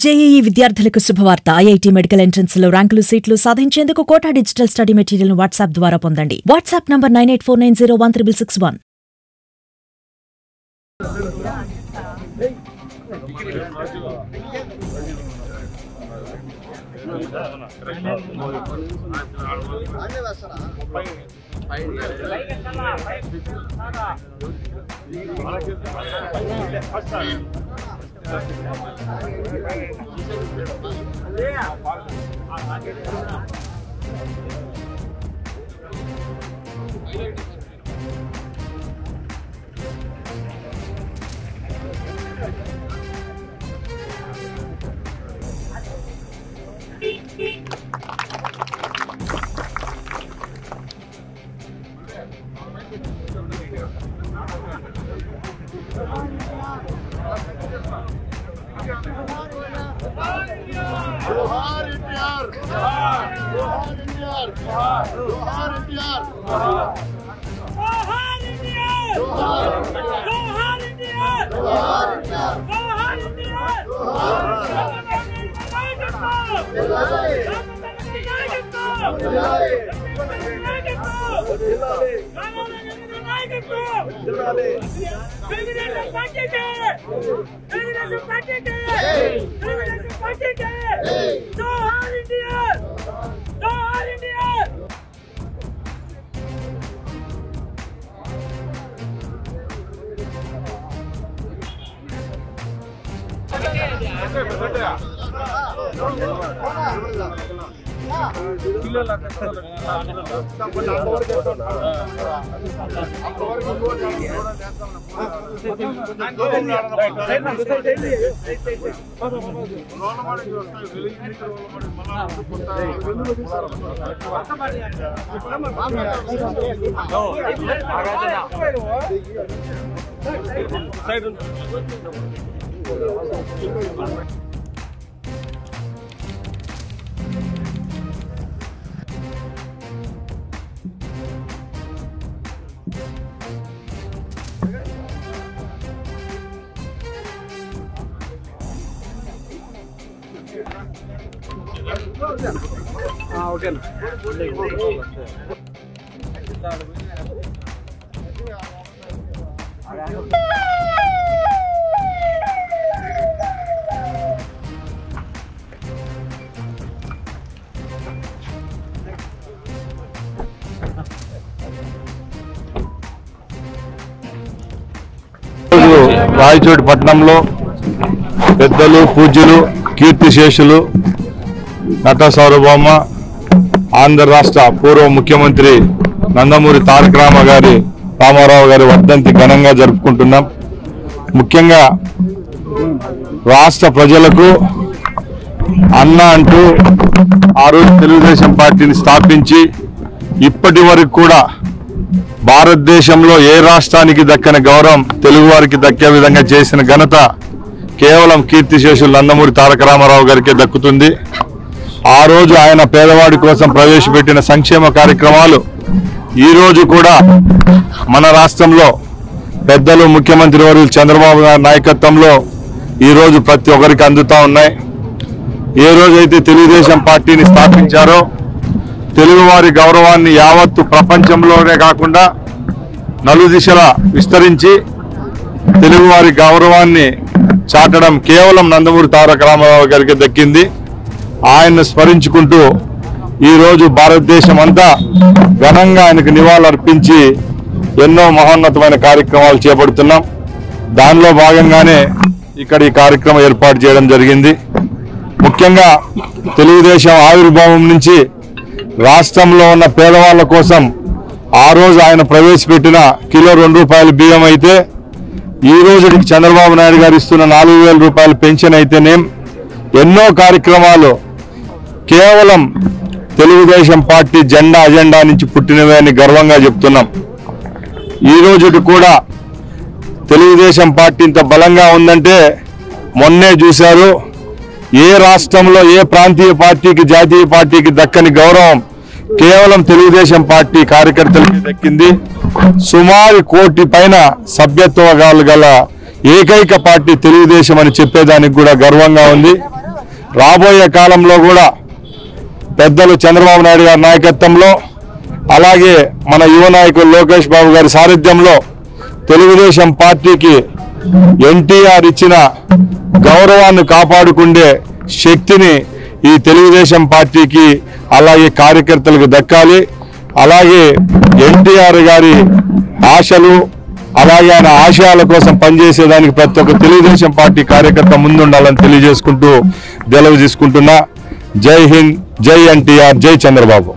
JEE విద్యార్థులకు శుభవార్త. IIT medical entrance లో ర్యాంకులు సీట్లు సాధించేందుకు కోటా డిజిటల్ స్టడీ మెటీరియల్ ను వాట్సాప్ ద్వారా పొందండి. WhatsApp number 9849016661. రాయచోటి పట్టణంలో పెద్దలు పూజ్యులు కీర్తిశేషులు నట సార్వభౌమ ఆంధ్ర రాష్ట్ర పూర్వ ముఖ్యమంత్రి నందమూరి తారక రామారావు గారి వర్ధంతి ఘనంగా జరుపుకుంటున్నాం. ముఖ్యంగా రాష్ట్ర ప్రజలకు అన్న అంటూ ఆ రోజు తెలుగుదేశం పార్టీని స్థాపించి ఇప్పటి వరకు కూడా భారతదేశంలో ఏ రాష్ట్రానికి దక్కని గౌరవం తెలుగువారికి దక్కే విధంగా చేసిన ఘనత కేవలం కీర్తిశేషులు నందమూరి తారక రామారావు గారికే దక్కుతుంది. ఆ రోజు ఆయన పేదవాడి కోసం ప్రవేశపెట్టిన సంక్షేమ కార్యక్రమాలు ఈ రోజు కూడా మన రాష్ట్రంలో పెద్దలు ముఖ్యమంత్రి వర్యులు చంద్రబాబు గారి నాయకత్వంలో ఈ రోజు ప్రతి ఒక్కరికి అందుతా ఉన్నాయి. ఏ రోజైతే తెలుగుదేశం పార్టీని స్థాపించారో తెలుగువారి గౌరవాన్ని యావత్తు ప్రపంచంలోనే కాకుండా నలుదిశలా విస్తరించి తెలుగువారి గౌరవాన్ని చాటడం కేవలం నందమూరి తారక రామారావు గారికి దక్కింది. ఆయన్ను స్మరించుకుంటూ ఈరోజు భారతదేశం అంతా ఘనంగా ఆయనకు నివాళులర్పించి ఎన్నో మహోన్నతమైన కార్యక్రమాలు చేపడుతున్నాం. దానిలో భాగంగానే ఇక్కడ ఈ కార్యక్రమం ఏర్పాటు చేయడం జరిగింది. ముఖ్యంగా తెలుగుదేశం ఆవిర్భావం నుంచి రాష్ట్రంలో ఉన్న పేదవాళ్ల కోసం ఆ రోజు ఆయన ప్రవేశపెట్టిన కిలో ₹2 బియ్యం అయితే ఈ రోజుకి చంద్రబాబు నాయుడు గారు ఇస్తున్న 4,000 రూపాయల పెన్షన్ అయితేనేం ఎన్నో కార్యక్రమాలు కేవలం తెలుగుదేశం పార్టీ అజెండా నుంచి పుట్టినవే అని గర్వంగా చెప్తున్నాం. ఈ రోజుకి కూడా తెలుగుదేశం పార్టీ ఇంత బలంగా ఉందంటే మొన్నే చూశారు. ఏ రాష్ట్రంలో ఏ ప్రాంతీయ పార్టీకి జాతీయ పార్టీకి దక్కని గౌరవం కేవలం తెలుగుదేశం పార్టీ కార్యకర్తలకు దక్కింది. సుమారు 1 కోటి పైన సభ్యత్వాలు గల ఏకైక పార్టీ తెలుగుదేశం అని చెప్పేదానికి కూడా గర్వంగా ఉంది. రాబోయే కాలంలో కూడా పెద్దలు చంద్రబాబు నాయుడు గారి నాయకత్వంలో, అలాగే మన యువ నాయకులు లోకేష్ బాబు గారి సారథ్యంలో తెలుగుదేశం పార్టీకి ఎన్టీఆర్ ఇచ్చిన గౌరవాన్ని కాపాడుకునే శక్తిని ఈ తెలుగుదేశం పార్టీకి అలాగే కార్యకర్తలకు దక్కాలి. అలాగే ఎన్టీఆర్ గారి ఆశలు అలాగే ఆయన ఆశయాల కోసం పనిచేసేదానికి ప్రతి ఒక్క తెలుగుదేశం పార్టీ కార్యకర్త ముందుండాలని తెలియజేసుకుంటూ సెలవు తీసుకుంటున్నా. జై హింద్, జై ఎన్టీఆర్, జై చంద్రబాబు.